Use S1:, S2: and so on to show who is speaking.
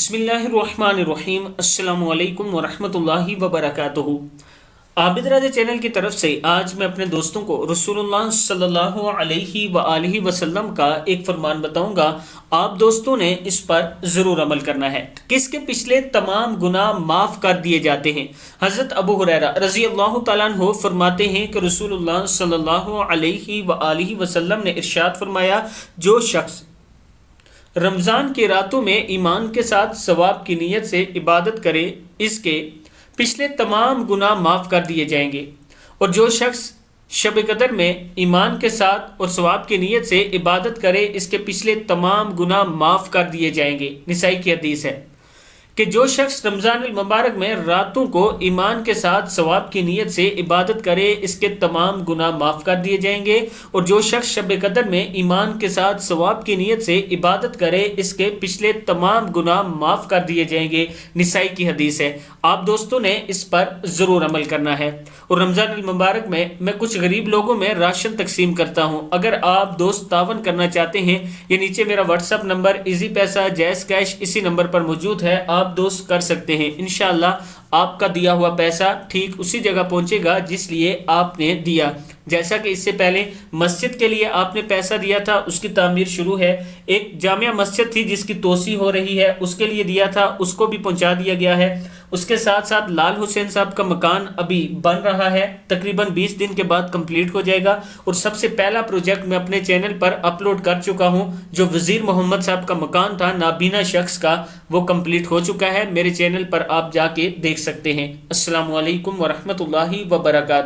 S1: बिस्मिल्लाहिर्रहमानिर्रहीम। अस्सलामु अलैकुम वरहमतुल्लाहि वबरकातुहू। आबिद राजा चैनल की तरफ से आज मैं अपने दोस्तों को रसूलुल्लाह सल्लल्लाहु अलैहि वआलिहि वसल्लम का एक फरमान बताऊंगा। आप दोस्तों ने इस पर ज़रूर अमल करना है। किसके पिछले तमाम गुनाह माफ़ कर दिए जाते हैं। हज़रत अबू हुरैरा रज़ी अल्लाह तआला अन्हु फरमाते हैं कि रसूलुल्लाह सल्लल्लाहु अलैहि वआलिहि वसल्लम ने इरशाद फरमाया, जो शख्स रमज़ान की रातों में ईमान के साथ सवाब की नीयत से इबादत करे, इसके पिछले तमाम गुनाह माफ़ कर दिए जाएंगे। और जो शख्स शब कदर में ईमान के साथ और सवाब की नीयत से इबादत करे, इसके पिछले तमाम गुनाह माफ़ कर दिए जाएंगे। निसाई की हदीस है कि जो शख्स रमज़ान मुबारक में रातों को ईमान के साथ सवाब की नीयत से इबादत करे, इसके तमाम गुनाह माफ़ कर दिए जाएंगे। और जो शख्स शब कदर में ईमान के साथ सवाब की नीयत से इबादत करे, इसके पिछले तमाम गुनाह माफ़ कर दिए जाएंगे। निसाई की हदीस है। आप दोस्तों ने इस पर ज़रूर अमल करना है। और रमज़ान मुबारक में मैं कुछ गरीब लोगों में राशन तकसीम करता हूँ। अगर आप दोस्त तावन करना चाहते हैं, ये नीचे मेरा व्हाट्सअप नंबर इजी पैसा जैज़ कैश इसी नंबर पर मौजूद है, आप दोस्त कर सकते हैं। इंशाअल्लाह आपका दिया हुआ पैसा ठीक उसी जगह पहुंचेगा जिस लिए आपने दिया। जैसा कि इससे पहले मस्जिद के लिए आपने पैसा दिया था, उसकी तामीर शुरू है। एक जामिया मस्जिद थी जिसकी तोसी हो रही है, उसके लिए दिया था, उसको भी पहुंचा दिया गया है। उसके साथ साथ लाल हुसैन साहब का मकान अभी बन रहा है, तकरीबन 20 दिन के बाद कंप्लीट हो जाएगा। और सबसे पहला प्रोजेक्ट मैं अपने चैनल पर अपलोड कर चुका हूं, जो वजीर मोहम्मद साहब का मकान था नाबीना शख्स का, वो कंप्लीट हो चुका है। मेरे चैनल पर आप जाके देख सकते हैं। अस्सलामु अलैकुम वरहमतुल्लाहि वबरकातुहू।